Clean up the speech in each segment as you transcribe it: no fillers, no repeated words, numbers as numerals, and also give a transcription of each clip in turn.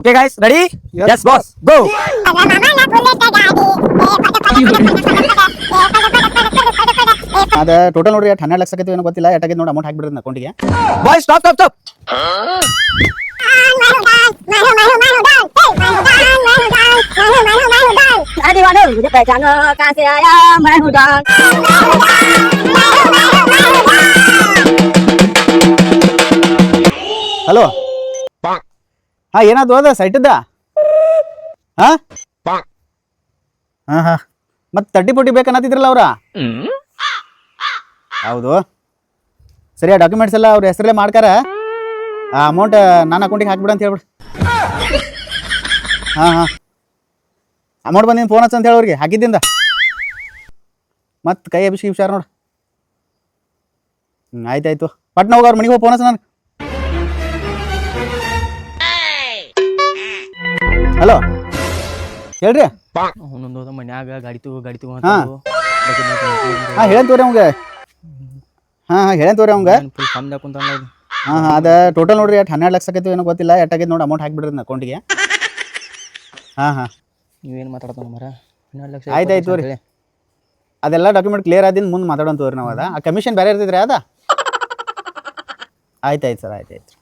Okay guys, ready? Yes boss, go. ಅದ total ನೋಡ್ರಿ 12 ಲಕ್ಷ ಆಗೈತಿ ಏನೋ ಗೊತ್ತಿಲ್ಲ ಎಷ್ಟಾಗೈತಿ ನೋಡಿ ಅಮೌಂಟ್ ಹಾಕ್ಬಿಡ್ರಿ ನನ್ನ ಅಕೌಂಟಿಗೆ. Boys, stop. Aduh, udah pegang kasih ayah main udang. Hello ಹಾ ಏನಾದ್ರು ಅದ ಸೈಟದ ಹಾ ಹಾ ಹಾ ಮತ್ತೆ ತರ್ಟಿ ಪೋಟಿ ಬೇಕನ್ನತ್ತಿದ್ರಲ್ಲ ಅವ್ರ ಹೌದು ಸರಿ ಆ ಡಾಕ್ಯುಮೆಂಟ್ಸ್ ಎಲ್ಲ ಅವ್ರ ಹೆಸರಲ್ಲೇ ಮಾಡ್ಕಾರ ಆ ಅಮೌಂಟ್ ನನ್ನ ಅಕೌಂಟಿಗೆ ಹಾಕ್ಬಿಡ ಅಂತ ಹೇಳ್ಬಿಡ್ರಿ ಹಾಂ ಹಾಂ ಅಮೌಂಟ್ ಬಂದಿದ್ದು ಫೋನ್ ಹಚ್ಚ ಅಂತ ಹೇಳೋರಿಗೆ ಹಾಕಿದ್ದಿಂದ ಮತ್ತೆ ಕೈ ಅಭಿಷೇಕ್ ಹುಷಾರು ನೋಡು ಆಯ್ತಾಯ್ತು ಪಟ್ನ ಹೋಗಿ ಅವ್ರ ಮನೆಗೆ ಹೋಗಿ ಫೋನ್ ಹಚ್ಚ ನನಗೆ ಹಲೋ ಹೇಳ್ರಿ ಒಂದೊಂದು ಮನ್ಯಾಗ ಗಾಡಿ ತಗೋ ಹಾಂ ಹೇಳೇನ್ ತೋರಿ ಅವಂಗ ಹಾಂ ಹೇಳೇನ್ ತೋರಿ ಅವಂಗ ಫುಲ್ ಕಮ್ಮಿ ಕುಂತಾನ. ಹಾಂ ಅದ ಟೋಟಲ್ ನೋಡ್ರಿ 12 ಲಕ್ಷ ಆಗೈತಿ ಏನೋ ಗೊತ್ತಿಲ್ಲ ಎಷ್ಟಾಗೈತಿ ನೋಡಿ ಅಮೌಂಟ್ ಹಾಕ್ಬಿಡ್ರಿ ನನ್ನ ಅಕೌಂಟಿಗೆ ಹಾಂ ನೀವೇನು ಮಾತಾಡ್ತಾನ ಮರ 12 ಲಕ್ಷ ಆಯ್ತಾಯ್ತು ತೋರಿ ಅದೆಲ್ಲ ಡಾಕ್ಯುಮೆಂಟ್ ಕ್ಲಿಯರ್ ಆದಿಂದ ಮುಂದೆ ಮಾತಾಡೋಣ ತೋರಿ ನಾವು ಅದ ಆ ಕಮಿಷನ್ ಬೇರೆ ಇರ್ತಿದ್ರಿ ಅದ ಆಯ್ತಾಯ್ತು ಸರ್ ಆಯ್ತಾಯ್ತು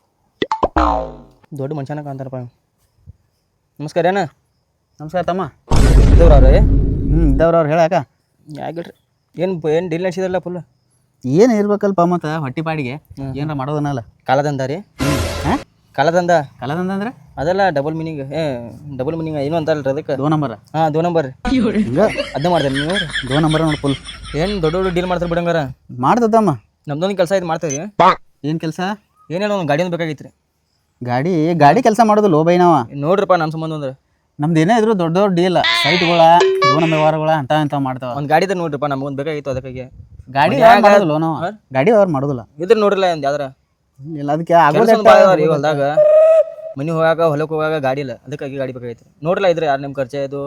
ದೊಡ್ಡ ಮನುಷ್ಯನ ಕಾಣ್ತಾರಪ್ಪ. ನಮಸ್ಕಾರ ಏನ ನಮಸ್ಕಾರ ತಮ್ಮ ಇದ್ದವ್ರವ್ರೆ ಇದ್ದವ್ರವ್ರು ಹೇಳಾಕ ಯಾಕಿಲ್ರಿ ಏನು ಡೀಲ್ ನಡೆಸಿದ್ರಲ್ಲ ಫುಲ್ ಏನು ಇರ್ಬೇಕಲ್ಪ ಮತ್ತು ಹೊಟ್ಟಿ ಪಾಡಿಗೆ ಏನಾರ ಮಾಡೋದನ್ನಲ್ಲ ಕಾಲದಂದ ರೀ ಹಾಂ ಕಾಲದಂದ ಕಲದಂದ್ರೆ ಅದೆಲ್ಲ ಡಬಲ್ ಮೀನಿಂಗ್ ಏನು ಅಂತಾರಲ್ರಿ ಅದಕ್ಕೆ 2 ನಂಬರ್ ಹಾಂ 2 ನಂಬರ್ ಹಿಂಗೆ ಅದನ್ನ ಮಾಡ್ತಾರೆ ನೀವು 2 ನಂಬರ್ ನೋಡಿ ಫುಲ್ ಏನು ದೊಡ್ಡ ಡೀಲ್ ಮಾಡ್ತಾರೆ ಬಿಡಂಗಾರ ಮಾಡ್ತದಮ್ಮ ನಮ್ದೊಂದು ಕೆಲಸ ಇದು ಮಾಡ್ತೀವಿ ಏನು ಕೆಲಸ ಏನೇನೋ ಒಂದು ಗಾಡಿ ಒಂದು ಬೇಕಾಗಿತ್ತು ರೀ ಗಾಡಿ ಕೆಲಸ ಮಾಡೋದು ಲೋ ಬೈ ನಾವ ನೋಡ್ರಿಪ್ಪ ನಮ್ಮ ಸಂಬಂಧ ಅಂದ್ರೆ ನಮ್ದು ಏನೇ ಇದ್ರು ದೊಡ್ಡ ಡೀಲ್ ಸೈಟ್ಗಳ ಲೋನ್ ವ್ಯವಹಾರಗಳ ಅಂತ ಮಾಡ್ತಾವ ಒಂದು ಗಾಡಿ ಇದ್ರೆ ನೋಡ್ರಿಪ್ಪ ನಮ್ಗೊಂದು ಬೇಕಾಗಿತ್ತು ಅದಕ್ಕಾಗಿ ಗಾಡಿ ಯಾರು ಮಾಡೋದಿಲ್ಲ ನಾವು ಗಾಡಿ ಅವ್ರು ಮಾಡೋದಿಲ್ಲ ಇದ್ರೆ ನೋಡ್ರಲ್ಲ ಒಂದು ಯಾವ್ದಾರ ಇಲ್ಲ ಅದಕ್ಕೆ ಆಗೋದು ಈ ಹೊಲ್ದಾಗ ಮನೆ ಹೋಗಾಗ ಹೊಲಕ್ಕೆ ಹೋಗಾಗ ಗಾಡಿ ಇಲ್ಲ ಅದಕ್ಕಾಗಿ ಗಾಡಿ ಬೇಕಾಗಿತ್ತು ನೋಡ್ರಲ್ಲ ಇದ್ರೆ ಯಾರು ನಿಮ್ಮ ಖರ್ಚು ಇದು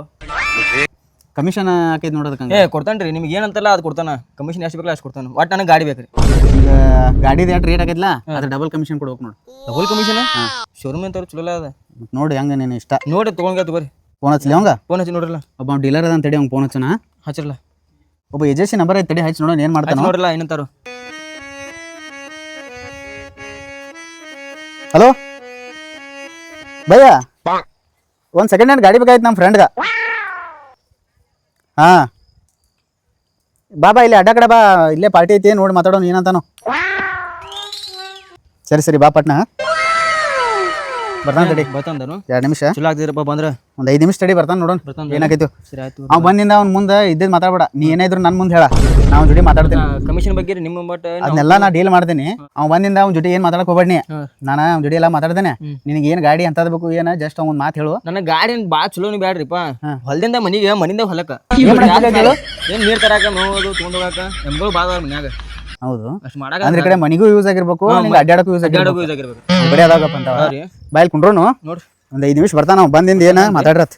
ಕಮಿಷನ್ ಹಾಕೈತಿ ನೋಡೋದಕ್ಕೆ ಕೊಡ್ತಾನೆ ರೀ ನಿಮ್ಗೆ ಏನಂತಲ್ಲ ಅದು ಕೊಡ್ತಾನೆ ಕಮಿಷನ್ ಎಷ್ಟು ಬೇಕಲ್ಲ ಅಷ್ಟು ಕೊಡ್ತಾನೆ ಒಟ್ಟು ನನಗೆ ಗಾಡಿ ಬೇಕು ರೀ ಈಗ ಗಾಡಿದು ಎಷ್ಟು ರೇಟ್ ಆಗೈತಿಲ್ಲ ಅದ್ರ ಡಬಲ್ ಕಮಿಷನ್ ಕೊಡ್ಬೇಕು ನೋಡಿ ಡಬಲ್ ಕಮಿಷನ್ ಶೋರೂಮ್ ಅಂತವ್ರು ಚಲೋ ಅದ ನೋಡಿ ಹೆಂಗೆ ನೀನು ಇಷ್ಟ ನೋಡಿ ತೊಗೊಂಡ್ಗ ತಗೋರಿ ಫೋನ್ ಹಚ್ಚಲಿ ಅವಂಗ ಫೋನ್ ಹಚ್ಚಿ ನೋಡ್ರಲ್ಲ ಒಬ್ಬ ಡೀಲರ್ ಅದ ತಡಿ ಅವ್ನು ಫೋನ್ ಹಚ್ಚನ ಹಚ್ಚಿರಲ್ಲ ಒಬ್ಬ ಏಜೆನ್ಸಿ ನಂಬರ್ ಐತೆ ತಡಿ ಹಚ್ಚಿ ನೋಡೋಣ ಏನು ಮಾಡ್ತಾನೆ ನೋಡ್ರಲ್ಲ ಏನಂತಾರು ಹಲೋ ಭಯ್ಯ ಒಂದು ಸೆಕೆಂಡ್ ಹ್ಯಾಂಡ್ ಗಾಡಿ ಬೇಕಾಯ್ತು ನಮ್ಮ ಫ್ರೆಂಡ್ಗೆ ಹಾಂ ಬಾ ಇಲ್ಲಿ ಅಡ್ಡ ಕಡೆ ಬಾ ಇಲ್ಲೇ ಪಾರ್ಟಿ ಐತಿ ನೋಡಿ ಮಾತಾಡೋಣ ಏನಂತಾನು ಸರಿ ಬಾ ಪಟ್ನ ಬರ್ತಾನೆ ತಡಿ ಬರ್ತಾನು 2 ನಿಮಿಷ ಚಲೋ ಆಗ್ತಿದ್ರಪ್ಪ ಬಂದ್ರೆ ಒಂದು 5 ನಿಮಿಷ ತಡಿ ಬರ್ತಾನೆ ನೋಡೋಣ ಏನಾಗೈತು ಸರಿ ಆಯ್ತು ಅವ್ನು ಬಂದಿಂದ ಅವ್ನ ಮುಂದೆ ಇದ್ದಿದ್ದು ಮಾತಾಡ್ಬೇಡ ನೀ ಏನೇ ಇದ್ರು ನನ್ನ ಮುಂದೆ ಹೇಳ ನಾವು ಜೊತೆ ಮಾತಾಡ್ತೀನಿ ಕಮಿಷನ್ ಬಗ್ಗೆ ನಿಮ್ಮ ಬಟ್ ಅದನ್ನೆಲ್ಲ ನಾ ಡೀಲ್ ಮಾಡ್ತೀನಿ ಅವ್ನು ಬಂದಿಂದ ಅವ್ನ ಜೊತೆ ಏನು ಮಾತಾಡಕ್ ಹೋಗ್ಬೇಡಿ ನಾನು ಅವ್ನ ಜೊತೆ ಎಲ್ಲ ಮಾತಾಡ್ತೇನೆ ನಿನಗೆ ಏನು ಗಾಡಿ ಅಂತದ್ ಬೇಕು ಏನು ಜಸ್ಟ್ ಅವ್ನ ಮಾತು ಹೇಳು ನನಗೆ ಗಾಡಿ ಭಾಳ ಚಲೋ ಬ್ಯಾಡ್ರಿಪ್ಪ ಹೊಲದಿಂದ ಮನಿಂದ ಹೊಲಕ್ಕ ಹೇಳು ಏನು ನೀರು ತರಾಕ ನೋವು ತೊಗೊಂಡು ಹೋಗಾಕ ನಮ್ಗಳು ಭಾಳ ಮನ್ಯಾಗ ಹೌದು ಅಷ್ಟು ಮಾಡಾಕ ಅಂದ್ರೆ ಈ ಕಡೆ ಮನಿಗೂ ಯೂಸ್ ಆಗಿರ್ಬೇಕು ನಿಂಗೆ ಅಡ್ಡಾಡಕ್ಕೂ ಯೂಸ್ ಆಗಿರ್ಬೇಕು ಯೂಸ್ ಆಗಿರ್ಬೇಕು ಬರೀ ಅದಾಗಪ್ಪ ಅಂತ ಬಾಯಲ್ಲಿ ಕುಂಡ್ರು ನೋಡ್ರಿ ಒಂದು 5 ನಿಮಿಷ ಬರ್ತಾನ ಅವ್ನು ಬಂದಿಂದ ಏನು ಮಾತಾಡ್ರತ್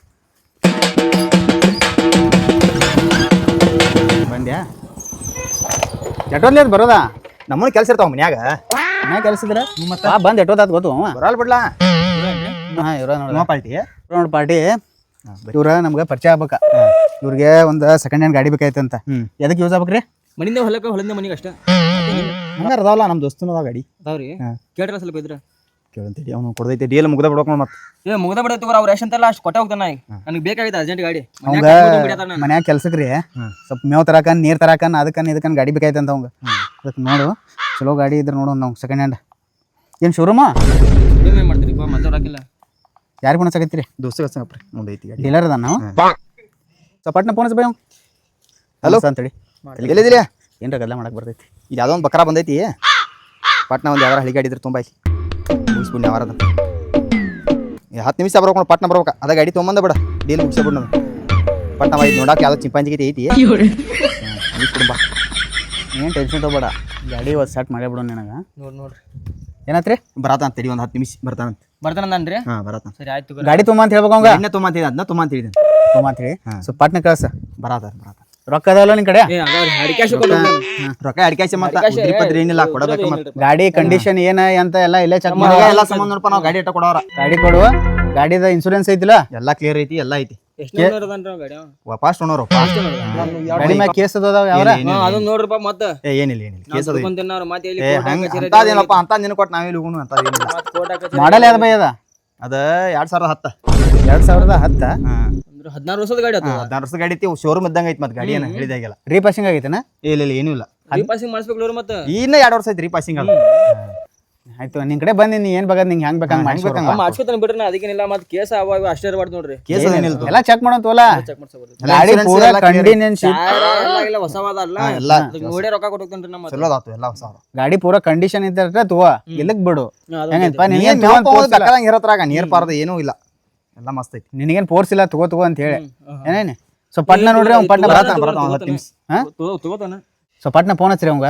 ಬಂದ್ಯಾ ಎಷ್ಟೊಂದು ಅದು ಬರೋದಾ ನಮ್ಮನ್ನ ಕೆಲಸ ಇರ್ತಾವ ಮನ್ಯಾಗ ಕೆಲಸ ಇದ್ರೆ ಮತ್ತೆ ಬಂದು ಎಷ್ಟೊತ್ತಾದ ಗೊತ್ತು ಬರಲ್ಲ ಬಿಡ್ಲಾ ಹಾಂ ಇವ್ರ ನಮ್ಮ ಪಾರ್ಟಿ ನೋಡಿ ಪಾರ್ಟಿ ಇವ್ರ ನಮ್ಗೆ ಪರಿಚಯ ಆಗ್ಬೇಕ ಇವ್ರಿಗೆ ಒಂದು ಸೆಕೆಂಡ್ ಹ್ಯಾಂಡ್ ಗಾಡಿ ಬೇಕಾಯ್ತಂತ ಎದಕ್ಕೆ ಯೂಸ್ ಆಗ್ಬೇಕ್ರಿ ಮನಿಂದ ಹೊಲಕ್ಕ ಹೊಲದಿಂದ ಮನಿಗೆ ಅಷ್ಟೇ ಹಂಗಾರ ಅದಾವಲ್ಲ ನಮ್ಮ ದೋಸ್ತನ ಅದಾವ ಗಾಡಿ ಅದಾವ್ರಿ ಕೇಳ್ರ ಸ್ವಲ್ಪ ಇದ್ರ ಕೇಳಂತೇಳಿ ಅವ್ನು ಕೊಡ್ದೈತಿ ಡೀಲ್ ಮುಗ್ದ ಬಿಡೋಕೆ ಮತ್ತೆ ಮುಗ್ದ ಬಿಡ ತಗೋರ ಅವ್ರು ಎಷ್ಟು ಅಂತಲ್ಲ ಅಷ್ಟು ಕೊಟ್ಟ ಹೋಗ್ತಾನ ನನಗೆ ಬೇಕಾಗಿತ್ತು ಅರ್ಜೆಂಟ್ ಗಾಡಿ ಅವಂಗ ಮನ್ಯಾಗ ಕೆಲ್ಸಕ್ಕೆ ರೀ ಸ್ವಲ್ಪ ಮೇವ್ ತರಾಕನ್ ನೀರು ತರಾಕನ್ ಇದಕ್ಕನ್ ಗಾಡಿ ಬೇಕಾಯ್ತಂತ ಅವಂಗ ಅದಕ್ಕೆ ನೋಡು ಚಲೋ ಗಾಡಿ ಇದ್ರೆ ನೋಡು ನಾವು ಸೆಕೆಂಡ್ ಹ್ಯಾಂಡ್ ಏನು ಶೋರೂಮಾ ಏನು ಮಾಡ್ತೀರಿಪ್ಪ ಮಾತಾಡೋಕಿಲ್ಲ ಯಾರಿಗೆ ಫೋನ್ ಹಚ್ಚಕತ್ತೀರಿ ದೋಸ್ತಿಗೆ ಹಚ್ಚಪ್ರಿ ಮುಂದೈತಿ ಗಾಡಿ ಡೀಲರ್ ಅದ ನಾವು ಸಪಾಟ್ನ ಫೋನ್ ಹಚ್ಚ ಬೈ ಹಲೋ ಅಂತೇಳಿ ಎಲ್ಲಿದ್ದೀರಿ ಏನ್ರ ಗದ್ದಲ ಮಾಡಕ್ಕೆ ಬರ್ತೈತಿ ಇದು ಯಾವುದೋ ಒಂದು ಬಕ್ರ ಬಂದೈತಿ ಪಟ್ನ ಒಂದು ಯಾವ್ದಾರ ಹಳಿ ಗಾಡಿ ಇದ್ರೆ ತುಂಬ ಐತಿ ಮುಗಿಸ್ಬಿಡಿ ಯಾವಾರದ 10 ನಿಮಿಷ ಬರ್ಬೇಕು ಪಟ್ನ ಬರ್ಬೇಕು ಅದ ಗಾಡಿ ತೊಗೊಂಬಂದ ಬಿಡ ಡೀಲ್ ಮುಗಿಸ್ಬಿಡ್ ನಾನು ಪಟ್ನ ಐತಿ ನೋಡಕ್ಕೆ ಯಾವ್ದು ಚಿಂಪಾಂಜಿ ಐತಿ ಮುಗಿಸ್ಬಿಡುಂಬ ಏನು ಟೆನ್ಷನ್ ತೊಗೋಬೇಡ ಗಾಡಿ ಇವತ್ತು ಸ್ಟಾರ್ಟ್ ಮಾಡೇ ಬಿಡೋಣ ನಿನಗೆ ನೋಡ್ರಿ ಏನಾತ್ರಿ ಬರತಾನ ತಡಿ ಒಂದು 10 ನಿಮಿಷ ಬರ್ತಾನಂತ ಬರ್ತಾನನ್ರಿ ಹಾಂ ಬರತಾನ ಸರಿ ಆಯ್ತು ಗಾಡಿ ತೊಗೊಂಬ ಅಂತ ಹೇಳ್ಬೇಕು ಅವಂಗ ಎಣ್ಣೆ ತೊಗೊಂಬಂತಿದ್ದೆ ಅದನ್ನ ತೊಗೊಂಬಂತಿದ್ದೀನಿ ತೊಗೊಂಬ ಅಂತ ಹೇಳಿ ಸ್ವಲ್ಪ ಪಟ್ನ ಕಳ್ಸ ಬರತಾನ ರೊಕ್ಕ ಅದಾವಲ್ಲ ನಿನ್ ಕಡೆ ರೊಕ್ಕ ಅಡಿಕಾಯ್ಸಿ ಮತ್ತೆ ಇಪ್ಪತ್ತು ಏನಿಲ್ಲ ಕೊಡಬೇಕು ಮತ್ತೆ ಗಾಡಿ ಕಂಡೀಷನ್ ಏನ ಅಂತ ಎಲ್ಲ ಇಲ್ಲೇ ಚೆಕ್ ಎಲ್ಲ ಸಂಬಂಧ ನೋಡಪ್ಪ ನಾವು ಗಾಡಿ ಇಟ್ಟ ಕೊಡೋರ ಗಾಡಿ ಕೊಡು ಗಾಡಿದ ಇನ್ಶೂರೆನ್ಸ್ ಐತಿಲ್ಲ ಎಲ್ಲ ಕ್ಲಿಯರ್ ಐತಿ ಎಲ್ಲ ಐತಿ ಎಷ್ಟನೇ ಗಾಡಿ ಫಾಸ್ಟ್ ಓನರು ಗಾಡಿ ಮ್ಯಾಗ ಕೇಸ್ ಅದಾವ ಯಾವ ಅದನ್ನ ನೋಡ್ರಪ್ಪ ಮತ್ತ ಏನಿಲ್ಲ ಮತ್ತೆ ಅಂತದೇನಪ್ಪ ಅಂತ ನಿನ್ ಕೊಟ್ಟು ನಾವೇ ಹೋಗುನು ಅಂತ ಮಾಡಲ್ ಯಾವ್ದು ಬೈ ಅದ ಅದ 2010 2010 16 ವರ್ಷದ ಗಾಡಿ ಅದು 16 ವರ್ಷದ ಗಾಡಿ ಐತಿ ಶೋರೂಮ್ ಇದ್ದಂಗ ಐತಿ ಮತ್ತೆ ಗಾಡಿ ಏನ ಹೇಳಿದಾಗೆಲ್ಲ ರೀಪಾಸಿಂಗ್ ಆಗೈತೆನ ಇಲ್ಲ ಏನೂ ಇಲ್ಲ ರೀಪಾಸಿಂಗ್ ಮಾಡಿಸ್ಬೇಕು ಮತ್ತೆ ಇನ್ನ 2 ವರ್ಷ ಐತಿ ರೀಪಾಸಿಂಗ್ ಅಲ್ಲ ಆಯ್ತು ನಿನ್ ಕಡೆ ಬಂದಿ ನೀ ಏನ್ ಬೇಕಾದ್ ನಿಂಗೆ ಹೆಂಗ್ ಬೇಕಂಗ್ ಮಾಡಿಸ್ಬೇಕಂಗ ಮಾಡ್ಸ್ಕೊತಾನೆ ಬಿಡ್ರಿ ನಾ ಅದಕ್ಕೇನಿಲ್ಲ ಮತ್ತೆ ಕೇಸ್ ಅವ ಅಷ್ಟೇ ಇರ್ಬಾರ್ದು ನೋಡ್ರಿ ಕೇಸ್ ಏನಿಲ್ಲ ಎಲ್ಲ ಚೆಕ್ ಮಾಡೋಂತವಲ್ಲ ಚೆಕ್ ಮಾಡ್ಸಬಹುದು ಗಾಡಿ ಪೂರಾ ಕಂಡಿನೆನ್ಸಿ ಎಲ್ಲ ಹೊಸವಾದ ಅಲ್ಲ ಎಲ್ಲ ನೋಡೇ ರೊಕ್ಕ ಕೊಟ್ಟೋಗ್ತೇನ್ರಿ ನಮ್ಮ ಚಲೋ ಅದಾತು ಎಲ್ಲ ಹೊಸ ಗಾಡಿ ಪೂರಾ ಕಂಡೀಷನ್ ಇದ್ದರೆ ತಗೋ ಇಲ್ಲಕ್ ಬಿಡು ಹೆಂಗಪ್ಪ ಬೇಕಾದಂಗ ಇರತ್ರಾಗ ನೀರ್ ಪಾರದ ಏನೂ ಇಲ್ಲ ಎಲ್ಲ ಮಸ್ತ್ ಐತಿ ನಿನಗೇನ್ ಫೋರ್ಸ್ ಇಲ್ಲ ತಗೋ ಅಂತ ಹೇಳಿ ಏನೇನೆ ಸೊ ಪಟ್ನ ನೋಡ್ರಿ ಅವ್ನು ಪಟ್ನ ಬರತಾನ 10 ನಿಮಿಷ ತಗೋತಾನ ಸೊ ಪಟ್ನ ಫೋನ್ ಹಚ್ಚ್ರಿ ಅವಂಗ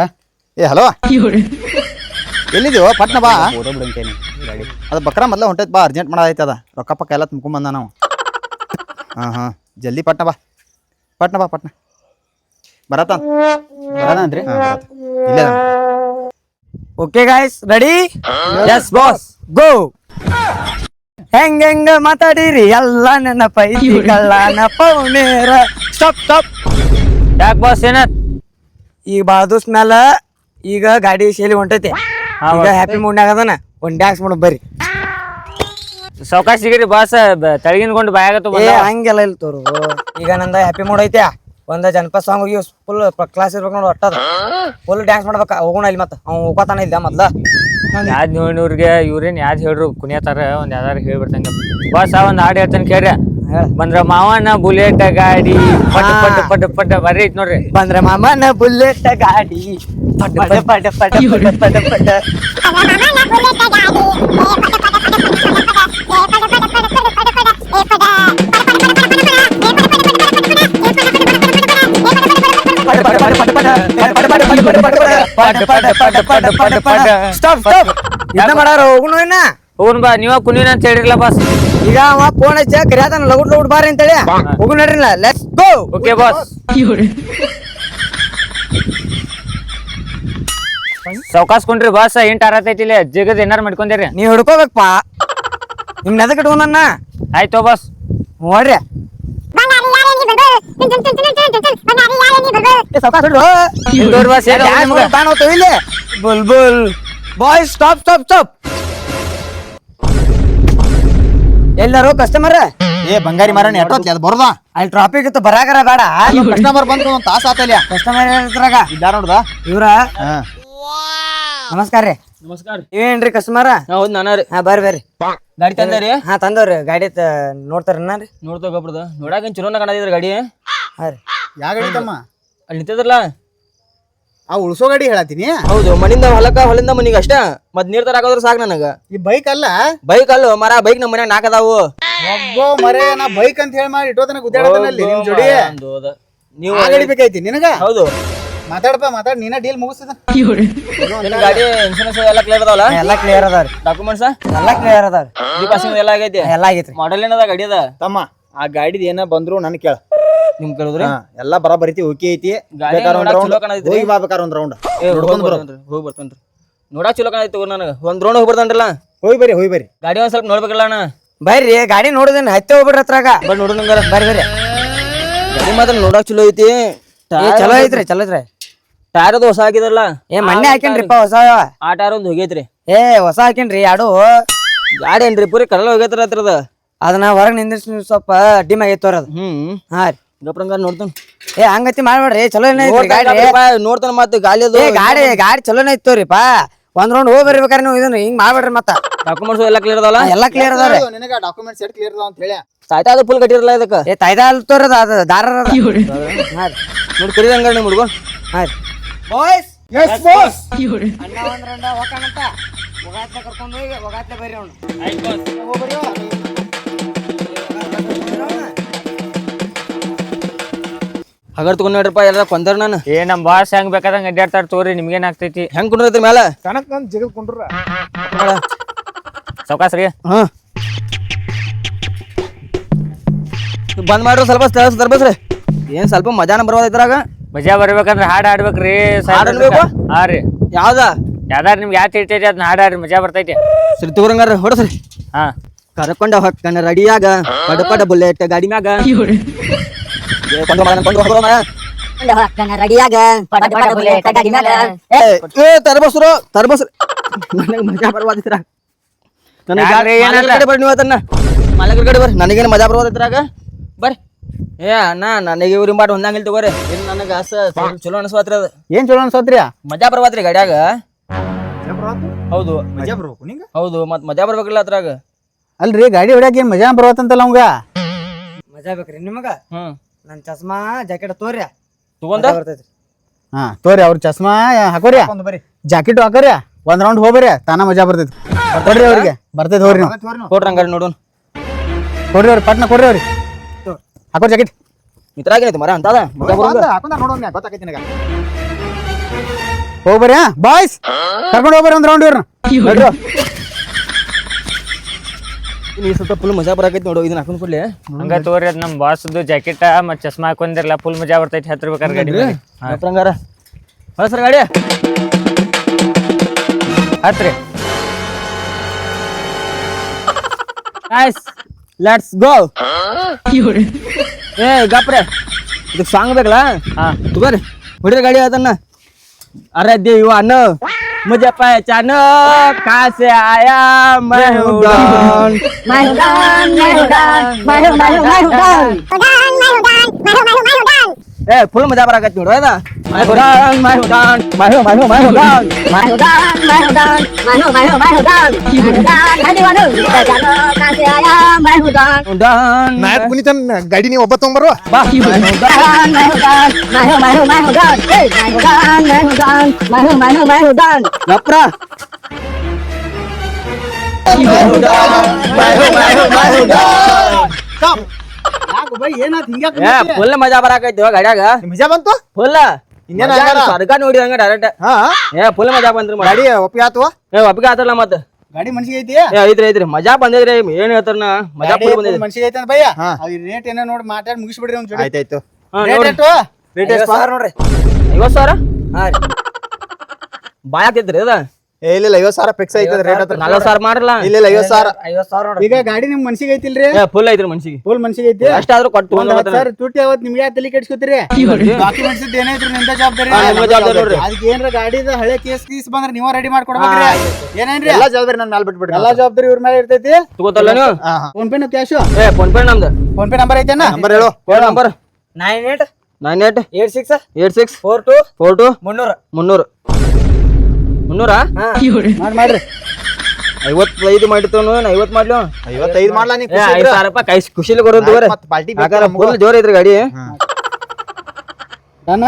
ಏ ಹಲೋ ಎಲ್ಲಿದೀವೋ ಪಟ್ನ ಬಾ ಫೋಟೋ ಬಿಡಂತೇನಿ ಗಾಡಿ ಅದು ಬಕ್ರ ಮೊದ್ಲ ಹೊಂಟೈತ್ ಬಾ ಅರ್ಜೆಂಟ್ ಮಾಡೋದೈತೆ ಅದ ರೊಕ್ಕ ಪಕ್ಕ ಎಲ್ಲ ತುಂಬ್ಕೊಂಡ್ ಬಂದ ನಾವು ಹಾಂ ಜಲ್ದಿ ಪಟ್ನ ಬಾ ಪಟ್ನ ಬರತಾನ ಬರದಂತ್ರಿ ಇಲ್ಲೇ okay guys ready yes boss go ಹೆಂಗ ಮಾತಾಡಿರಿ ಎಲ್ಲ ನೆನಪೈತಿ ಕಳ್ಳನ ಪೌನೇರ ಸ್ಟಾಪ್ ಯಾಕೆ ಬಾಸ್ ಏನತ್ ಈಗ ಭಾಳ ದಿವ್ಸ ಮ್ಯಾಲ ಈಗ ಗಾಡಿ ಶೈಲಿ ಹೊಂಟೈತಿ ಈಗ ಹ್ಯಾಪಿ ಮೂಡ್ನಾಗ ಅದನ ಒಂದ್ ಡ್ಯಾನ್ಸ್ ಮಾಡು ಬರ್ರಿ ಸಾವಕಾಶ ಸಿಗಿರಿ ಬಾಸ್ ತಳಗಿನ್ಕೊಂಡು ಬಾಯಾಗತ್ತ ಏ ಹಂಗೆಲ್ಲ ಇಲ್ಲ ತೋರು ಈಗ ನಂದ ಹ್ಯಾಪಿ ಮೂಡ್ ಐತೆ ಒಂದ ಜನಪದ ಸಾಂಗ್ ಹೋಗಿ ಫುಲ್ ಕ್ಲಾಸ್ ಇರ್ಬೇಕು ನೋಡಿ ಒಟ್ಟದ ಫುಲ್ ಡ್ಯಾನ್ಸ್ ಮಾಡ್ಬೇಕ ಹೋಗೋಣ ಇಲ್ಲಿ ಮತ್ತೆ ಅವ್ನು ಹೋಗೋತಾನ ಇಲ್ಲ ಮೊದ್ಲ ಯಾವ್ದು ನೋಡಿನವ್ರಿಗೆ ಇವ್ರೇನ್ ಯಾವ್ದು ಹೇಳ್ರು ಕುಣಿಯತಾರ ಒಂದ್ ಯಾವ್ದಾರು ಹೇಳ್ಬಿಡ್ತಂಗ ಬಾಸ್ ಒಂದ್ ಹಾಡು ಹೇಳ್ತಾನೆ ಕೇಳ್ರಿ ಬಂದ್ರ ಮಾವನ ಬುಲೆಟ್ ಗಾಡಿ ಪಟ್ ಪಟ್ ಪಟ್ ಪಟ್ ಬರ್ರಿ ಐತ್ ನೋಡ್ರಿ ಬಂದ್ರೆ ಮಾಮನ ಬುಲೆಟ್ ಗಾಡಿ ಪಟ ಪಟ ಪಟ ಪಟ ಪಟ ಪಟ ಸ್ಟಾಪ್ ಇನ್ನ ಮಾಡಾರ ಹೋಗುಣ ಇನ್ನ ಹೋಗುನ್ ಬಾ ನೀವ ಕುಣಿನ ಅಂತ ಹೇಳಿರಲ್ಲ ಬಾಸ್ ಈಗ ಅವ ಫೋನ್ ಹಚ್ಚ ಕರಿಯಾತಾನ ಲಗುಟ್ ಬಾರಿ ಅಂತೇಳಿ ಹೋಗು ನಡ್ರಿಲ್ಲ ಲೆಟ್ಸ್ ಗೋ ಓಕೆ ಬಾಸ್ ಸಾವಕಾಸ್ಕೊಂಡ್ರಿ ಬಾಸ್ ಎಂಟ್ ಆರತೈತಿ ಇಲ್ಲಿ ಜಗದ್ ಏನಾರು ಮಾಡ್ಕೊಂಡ್ರಿ ನೀವ್ ಹಿಡ್ಕೋಬೇಕಪ್ಪ ನಿಮ್ ನೆದಕ್ ಇಟ್ಕೊಂಡನ್ನ ಆಯ್ತೋ ಬಾಸ್ ನೋಡ್ರಿ ಇಲ್ಲಿ ಬುಲ್ ಬುಲ್ ಬಾಯ್ ಸ್ಟಾಪ್ ಎಲ್ಲರೂ ಕಸ್ಟಮರ್ ಏ ಬಂಗಾರಿ ಮಾರಣ್ಣ ಎಟ್ಟೋತ್ಲಿ ಅದು ಬರೋದಾ ಅಲ್ಲಿ ಟ್ರಾಫಿಕ್ ಇತ್ತು ಬರಾಕರ ಬೇಡ ಕಸ್ಟಮರ್ ಬಂದು ಒಂದು ತಾಸು ಆತಲ್ಯ ಕಸ್ಟಮರ್ ಇದ್ರಾಗ ಇಲ್ಲ ನೋಡ್ದ ಇವ್ರ ನಮಸ್ಕಾರ ರೀ ನಮಸ್ಕಾರ ಇವೇನ್ರಿ ಕಸ್ಟಮರ್ ಹೌದು ನಾನ ರೀ ಹಾ ಬರ್ರಿ ಗಾಡಿ ತಂದಾರಿ ಹಾ ತಂದವ್ರಿ ಗಾಡಿ ನೋಡ್ತಾರ ರೀ ನೋಡ್ತಾ ಗೊಬ್ಬರದ ನೋಡಾಕ ಚಲೋನ ಕಾಣದಿದ್ರ ಗಾಡಿ ಹಾ ರೀ ಯಾ ಗಾಡಿ ತಮ್ಮ ಅಲ್ಲಿ ನಿಂತಿದ್ರಲ್ಲ ಆ ಉಳ್ಸೋ ಗಾಡಿ ಹೇಳತ್ತೀನಿ ಹೌದು ಮನಿಂದ ಹೊಲಿಂದ ಮನಿಗೆ ಅಷ್ಟ ಮತ್ ನೀರ್ ತರ ಹಾಕೋದ್ರ ಸಾಕ್ ನನಗ ಈ ಬೈಕ್ ಅಲ್ಲ ಬೈಕ್ ಅಲ್ಲ ಮರ ಬೈಕ್ ನಮ್ಮ ಮನ್ಯಾಗ ನಾಕದಾವು ಒಬ್ಬ ಮರೆ ನಾ ಬೈಕ್ ಅಂತ ಹೇಳಿ ಮಾಡಿ ಇಟ್ಟೋತನ ಗುದ್ದಾಡತನಲ್ಲಿ ನಿಮ್ ಜೋಡಿ ನೀವು ಆ ಗಾಡಿ ಬೇಕಾಯ್ತಿ ನಿನಗ ಹೌದು ಮಾತಾಡ್ ನೀನ ಡೀಲ್ ಮುಗಿಸಿದ ನಿನ್ ಗಾಡಿ ಇನ್ಶೂರೆನ್ಸ್ ಎಲ್ಲ ಕ್ಲಿಯರ್ ಅದಾವಲ್ಲ ಎಲ್ಲಾ ಕ್ಲಿಯರ್ ಅದಾವ್ರಿ ಡಾಕ್ಯುಮೆಂಟ್ಸ್ ಎಲ್ಲಾ ಕ್ಲಿಯರ್ ಅದಾವ್ರಿ ಪಾಸಿಂಗ್ ಎಲ್ಲ ಆಗೈತಿ ಎಲ್ಲಾ ಆಗೈತ್ರಿ ಮಾಡೆಲ್ ಏನದ ಗಾಡಿ ಅದ ತಮ್ಮ ಆ ಗಾಡಿದ ಏನ ಬಂದ್ರು ನನ್ ಕೇಳ ನಿಮ್ ಕೇಳಿದ್ರಿ ಎಲ್ಲ ಬರಾಬರಿ ಐತಿ ಓಕೆ ಐತಿ ಗಾಡಿ ಬೇಕಾದ್ರೆ ಒಂದ್ ನೋಡಾಕ್ ರೌಂಡ್ ಚಲೋ ಕಾಣತೈತ್ರಿ. ಹೋಗಿ ಬಾ ಬೇಕಾದ್ರೆ ಒಂದ್ ರೌಂಡ್ ನೋಡ್ಕೊಂಡ್ ಬರೋ ಹೋಗಿ ಬರ್ತೇನ್ರಿ ನೋಡಾಕ್ ಚಲೋ ಕಾಣೈತಿ ತಗೋ ನನಗ ಒಂದ್ ರೋಡ್ ಹೋಗಿ ಬರ್ತೇನ್ರಲ್ಲ ಹೋಗಿ ಬರ್ರಿ ಗಾಡಿ ಒಂದ್ ಸ್ವಲ್ಪ ನೋಡ್ಬೇಕಲ್ಲ ಅಣ್ಣ ಬರ್ರಿ ಗಾಡಿ ನೋಡಿದೇನ್ ಹತ್ತೆ ಹೋಗ್ಬಿಡ್ರಿ ಹತ್ರಾಗ ಬಟ್ ನೋಡು ನಂಗಾರ ಬರ್ರಿ ಗಾಡಿ ಮಾತ್ರ ನೋಡಾಕ್ ಚಲೋ ಐತಿ ಏ ಚಲೋ ಐತ್ರಿ ಟೈರ್ ಅದು ಹೊಸ ಹಾಕಿದ್ರಲ್ಲ ಏ ಮೊನ್ನೆ ಹಾಕೇನ್ರಿಪ್ಪ ಹೊಸ ಆ ಟೈರ್ ಒಂದ್ ಹೋಗೈತ್ರಿ ಏ ಹೊಸ ಹಾಕೇನ್ರಿ ಎರಡು ಗಾಡಿ ಏನ್ರಿ ಪೂರಿ ಕಡಲ ಹೋಗೈತ್ರ ಹತ್ರದ ಅದನ್ನ ಹೊರಗ್ ನಿಂದ್ರಿಸಿ ಸ್ವಲ್ಪ ಡಿಮ್ ಆಗೈತವ್ರ ಅದು ಹಾ ರೀ ಗಪ್ರಂಗಾರ ನೋಡ್ತಾನ ಏ ಹಂಗತಿ ಮಾಡ್ಬೇಡ್ರಿ ಚಲೋ ಐತ್ರಿ ಗಾಡಿ ನೋಡ್ತಾನ ಮತ್ತೆ ಗಾಲಿ ಅದು ಏ ಗಾಡಿ ಚಲೋನ ಐತವ್ರಿಪ್ಪ ಒಂದ್ ರೌಂಡ್ ಹೋಗಿ ಬರ್ಬೇಕಾರೆ ನೀವು ಇದನ್ನ ಹಿಂಗ್ ಮಾಡ್ಬೇಡ್ರಿ ಮತ್ತ ಡಾಕ್ಯುಮೆಂಟ್ಸ್ ಎಲ್ಲ ಕ್ಲಿಯರ್ ಅದಾವಲ್ಲ ಎಲ್ಲಾ ಕ್ಲಿಯರ್ ಅದಾವ್ರಿ ನಿನಗ ಡಾಕ್ಯುಮೆಂಟ್ಸ್ ಎಟ್ ಕ್ಲಿಯರ್ ಅದಾವ ಅಂತ ಹೇಳಿ ಸಾಯ್ತಾ ಅದು ಫುಲ್ ಕಟ್ಟಿರಲ್ಲ ಇದಕ್ಕ ಏ ತಾಯ್ದ ಅಲ್ತೋರದ ಅದು ದಾರ ಹಾ ರೀ ನೋಡಿ ಕರಿ ಹಂಗಾರ ನೀವು ಹುಡ್ಗೋ ಹಾ ರೀ ಬಾಯ್ಸ್ ಎಸ್ ಬಾಸ್ ಅಣ್ಣ ಒಂದ್ ರಂಡ ಹೋಗೋಣಂತ ಒಗಾತ್ಲೆ ಕರ್ಕೊಂಡು ಹೋಗಿ ಒಗಾತ್ಲೆ ಬರ್ರಿ ಅವ್ನು ಹಗರ್ ತಗೊಂಡ್ ನೋಡ್ರಪ್ಪ ಎಲ್ಲ ಕೊಂದರ್ ನಾನು ಏ ನಮ್ ಬಾಸ್ ಹೆಂಗ್ ಬೇಕಾದಂಗ ಅಡ್ಡಾಡ್ತಾರ ತೋರಿ ನಿಮ್ಗೇನ್ ಆಗ್ತೈತಿ ಹೆಂಗ್ ಕುಂಡ್ರೈತ್ರಿ ಮ್ಯಾಲ ಕನಕ್ ನಂದ್ ಜಗತ್ ಕೊಂಡ್ರ ಸಾವಕಾಶ ರೀ ಹಾ ಬಂದ್ ಮಾಡ್ರಿ ಸ್ವಲ್ಪ ತರ್ಬೇಕ್ರಿ ಏನ್ ಸ್ವಲ್ಪ ಮಜಾನ ಬರ್ಬೋದ ಇದ್ರಾಗ ಮಜಾ ಬರ್ಬೇಕಂದ್ರ ಹಾಡ್ ಆಡ್ಬೇಕ್ರಿ ಹಾಡ್ ಆಡ್ಬೇಕು? ಹಾ ರೀ ಯಾವ್ದ ಯಾವ್ದಾರ ನಿಮ್ಗೆ ಯಾವ ತಿಳ್ತೈತಿ ಅದನ್ನ ಹಾಡ್ ಆಡ್ರಿ ಮಜಾ ಬರ್ತೈತಿ ಸರಿ ತಗೋರಂಗಾರ ಹೊಡಸ್ರಿ ಹಾ ಕರ್ಕೊಂಡ ಹೊಕ್ಕನ ರೆಡಿಯಾಗ ಪಡ ಬುಲೆಟ್ ಗಾಡಿ ಮ್ಯಾಗ ರೆಡಿಯಾಗ ಪಡ ಪಡ ಬುಲೆಟ್ ಗಾಡಿ ಮ್ಯಾಗ ತರ್ಬಸ್ರು ನನಗೆ ಮಜಾ ಬರ್ವಾದಿತ್ರ ನನಗೆ ಯಾಕ್ರಿ, ಏನಾದ್ರ? ಕಡೆ ಬರ್ರಿ ನೀವು ಅದನ್ನ ಮಾಲಕರ ಕಡೆ ಬರ್ರಿ ನನಗೇನು ಮಜಾ ಬರ್ವಾದಿದ್ರಾಗ ಬರ್ರಿ ಏ ಅಣ್ಣ ನನಗೆ ಇವ್ರಿ ಮಾಡಿ ಹೊಂದಂಗಿಲ್ ತಗೋರಿ ಏನು ನನಗೆ ಚಲೋ ಅನಿಸ್ವಾತ್ರಿ ಅದು ಏನ್ ಚಲೋ ಅನ್ಸತ್ರಿ ಮಜಾ ಬರ್ವಾತ್ರಿ ಗಾಡ್ಯಾಗ ಹೌದು ಮಜಾ ಬರ್ಬೇಕು ನಿಂಗ ಹೌದು ಮತ್ ಮಜಾ ಬರ್ಬೇಕಿಲ್ಲ ಅದ್ರಾಗ ಅಲ್ರಿ ಗಾಡಿ ಹೊಡ್ಯಾಕ ಏನ್ ಮಜಾ ಬರವತ್ತಂತಲ್ಲ ಅವಂಗ ಮಜಾ ಬೇಕ್ರಿ ನಿಮಗ ಹ್ಮ್ ನನ್ ಚಸ್ಮಾ ಜಾಕೆಟ್ ತೋರ್ಯ ತಗೊಂಡ ಬರ್ತೈತ್ರಿ ಹಾ ತೋರಿ ಅವ್ರ ಚಸ್ಮಾ ಹಾಕೋರಿ ಜಾಕೆಟ್ ಹಾಕೋರಿ ಒಂದ್ ರೌಂಡ್ ಹೋಗ್ಬರ್ರಿ ತಾನ ಮಜಾ ಬರ್ತೈತಿ ಕೊಡ್ರಿ ಅವ್ರಿಗೆ ಬರ್ತೈತಿ ಹೋಗ್ರಿ ನೀವು ಕೊಡ್ರಿ ಹಂಗಾರೆ ನೋಡೋಣ ಕೊಡ್ರಿ ಅವ್ರಿ ಪಟ್ನ ಕೊಡ್ರಿ ಅವ್ರಿ ಹಾಕೋರಿ ಜಾಕೆಟ್ ಇದ್ರಾಗೇನೈತಿ ಮರ ಅಂತದ ಮಜಾ ಬರೋದು ಹೋಗ್ಬರ್ರಿ ಬಾಯ್ಸ್ ಕರ್ಕೊಂಡು ಹೋಗ್ಬರ್ರಿ ಒಂದ್ ರೌಂಡ್ ಇವ್ರನ್ನ ಈ ಸ್ವಲ್ಪ ಫುಲ್ ಮಜಾ ಬರಾಕೈತಿ ನೋಡು ಇದನ್ನ ಹಾಕೊಂಡ್ ಕೊಡ್ಲಿ ಹಂಗ ತೋರಿ ಅದ್ ನಮ್ ಬಾಸ್ದು ಜಾಕೆಟ್ ಮತ್ ಚಸ್ಮಾ ಹಾಕೊಂಡಿರಲ್ಲ ಫುಲ್ ಮಜಾ ಬರ್ತೈತಿ ಹತ್ತಿರ್ಬೇಕಾರೆ ಗಾಡಿ ಮೇಲೆ. ಹಂಗಾರ ಸರ್ ಗಾಡಿ ಹತ್ರಿ ಲೆಟ್ಸ್ ಗೋ ಏ ಗಪ್ರೆ ಇದಕ್ಕೆ ಸಾಂಗ್ ಬೇಕಲ್ಲ ಹಾ ತಗೋರಿ ಹೊಡಿರಿ ಗಾಡಿ ಅದನ್ನ अरे दीवानो मुझे पहचानो कहाँ से आया मैं हूँ डॉन मैं हूँ डॉन मैं हूँ डॉन मैं हूँ डॉन ए फुल मजा बराकत नोडो इदा मैं हूँ डॉन मैं हूँ डॉन मैं हूँ डॉन मैं हूँ डॉन मैं हूँ डॉन मैं दीवानो पहचानो कहाँ से आया मैं हूँ डॉन डॉन ನಾಯಕ್ ಪುನೀತನ್ ಗಾಡಿ ನೀವು ಒಬ್ಬ ತೊಗೊಂಬರುವ बा मैं हूँ डॉन मैं हूँ डॉन मैं हूँ डॉन मैं हूँ डॉन मैं हूँ डॉन गपरा ಏನಾತ್ ಹಿಂಗ್ಯಾಕ್ ए फुल मजा बराकत ಗಾಡ್ಯಾಗ ಮಜಾ ಬಂತು ಫುಲ್ ಇನ್ನೇನ್ ಮಜಾ ಹಂಗಾರ? ಸ್ವರ್ಗ ನೋಡಿ ಹಂಗ ಡೈರೆಕ್ಟ್ ಹಾ ಏ ಫುಲ್ ಮಜಾ ಬಂದ್ರಿ ಗಾಡಿ ಒಪ್ಪಿಗೆ ಆತವ ಏ ಒಪ್ಪಿಗೆ ಆತಲ್ಲ ಮತ್ತ ಗಾಡಿ ಮನ್ಸಿಗೆ ಐತಿ ಏ ಐತ್ರಿ ಮಜಾ ಬಂದಿದ್ರಿ ಏನ್ ಹೇಳ್ತಾರ ಮಜಾ ಫುಲ್ ಬಂದಿದ್ರಿ ಮನ್ಸಿಗೆ ಐತಿ ಅಂತ ಭಯ್ಯ ಹಾ. ಅವ್ರ ರೇಟ್ ಏನೋ ನೋಡಿ ಮಾತಾಡಿ ಮುಗಿಸ್ಬಿಡ್ರಿ ಅವ್ನ ಜೋಡಿ ಆಯ್ತಾಯ್ತು ರೇಟ್ ಎಷ್ಟು ರೇಟ್ ಎಷ್ಟು ನೋಡ್ರಿ 50,000 ಹಾ ರೀ ಬಾಯ್ ಆಗ್ತೈತ್ರಿ ಅದ ಏ ಇಲ್ಲ 50,000 ಫಿಕ್ಸ್ ಐತದ ರೇಟ್ ಹತ್ರ 40,000 ಮಾಡ್ರಲ್ಲ ಇಲ್ಲ 50,000 50,000 ನೋಡ್ರಿ ಈಗ ಗಾಡಿ ನಿಮ್ ಮನ್ಸಿಗೆ ಐತಿಲ್ರಿ ಏ ಫುಲ್ ಐತ್ರಿ ಮನ್ಸಿಗೆ ಫುಲ್ ಮನ್ಸಿಗೆ ಐತಿ ಅಷ್ಟಾದ್ರೂ ಕೊಟ್ಟು ಒಂದ್ 10,000 ತುಟ್ಟಿ ಅವತ್ ನಿಮ್ಗೆ ಯಾಕೆ ತಲೆ ಕೆಡ್ಸ್ಕೊತೀರಿ ಡಾಕ್ಯುಮೆಂಟ್ಸ್ ಏನೈತ್ರಿ ನಿಮ್ದ ಜವಾಬ್ದಾರಿ ನಿಮ್ಮ ಜವಾಬ್ದಾರಿ ನೋಡ್ರಿ. ಅದಕ್ಕೆ ಏನ್ರ ಗಾಡಿದ ಹಳೆ ಕೇಸ್ ಬಂದ್ರ ನೀವ ರೆಡಿ ಮಾಡ್ಕೊಡ್ಬೇಕ್ರಿ ಏನೇನ್ರಿ ಎಲ್ಲ ಜವಾಬ್ದಾರಿ ನನ್ನ ಮೇಲೆ ಬಿಟ್ಬಿಡ್ರಿ ಎಲ್ಲಾ ಜವಾಬ್ದಾರಿ ಇವ್ರ ಮೇಲೆ ಇರ್ತೈತಿ ತಗೋತಲ್ಲ ನೀವು ಹಾ ಫೋನ್ ಪೇ ಕ್ಯಾಶ್ ಏ ಫೋನ್ ಪೇ ನಮ್ದು ಫೋನ್ ಪೇ ನಂಬರ್ ಐತೆನ ನಂಬರ್ ಹೇಳು ಹೇಳ ನಂಬರ್ 98 98 86 86 42 42 300 300 300 ಮಾಡ್ರಿ 55 ಮಾಡಿರ್ತವನು 50 ಮಾಡ್ಲು 55 ಮಾಡ್ಲಾ ನೀ ಏ 5,000 ರೂಪಾಯಿ ಕೈ ಖುಷಿಲಿ ಕೊಡೋದು ಮತ್ ಪಾರ್ಟಿ ಫುಲ್ ಜೋರ್ ಐತ್ರಿ ಗಾಡಿ ಡನ್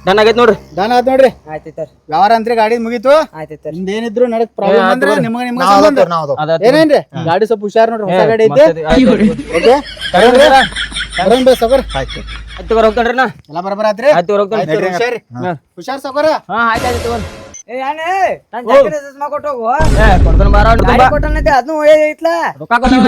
ಡನ್ ಆಗೈತ್ ನೋಡ್ರಿ ಡನ್ ಆತ್ ನೋಡ್ರಿ ಆಯ್ತೈತರ್ ವ್ಯವಹಾರ ಅಂತ್ರಿ ಗಾಡಿ ಮುಗೀತು ಆಯ್ತೈತರ್ ನಿಮ್ದೇನಿದ್ರು ನಡಕ್ ಪ್ರಾಬ್ಲಮ್ ಅಂದ್ರೆ ನಿಮ್ಗೆ ನಿಮ್ಗೆ ನಾವು ಸಂಬಂಧ ನಾವು ಅದ ಏನೇನ್ರಿ ಗಾಡಿ ಸ್ವಲ್ಪ ಹುಷಾರ್ ನೋಡ್ರಿ ಹೊಸ ಗಾಡಿ ಐತಿ ಓಕೆ ಕರಣ್ ಬೇ ಸಗರ್ ಆಯ್ತು ಆಯ್ತು ಹೋಗ್ತಾನ್ರಿ ನಾ ಎಲ್ಲ ಬರಬರ ಆತ್ರಿ ಆಯ್ತು ಹೋಗ್ತಾನೆ ಆಯ್ತು ಹುಷಾರಿ ಹುಷಾರ್ ಸಗರ ಹಾ ಆಯ್ತು ಆಯ್ತು ತಗೋರಿ ಏ ಯಾನೆ ನನ್ ಜಾಕೆಟ್ ಚಸ್ಮಾ ಕೊಟ್ಟು ಹೋಗು ಏ ಕೊಡ್ತಾನ ಬಾರ ಗಾಡಿ ಕೊಟ್ಟನಂತೆ ಅದನ್ನು ಐತ್ಲ ರೊಕ್ಕ ಕೊಡ್ತಾನ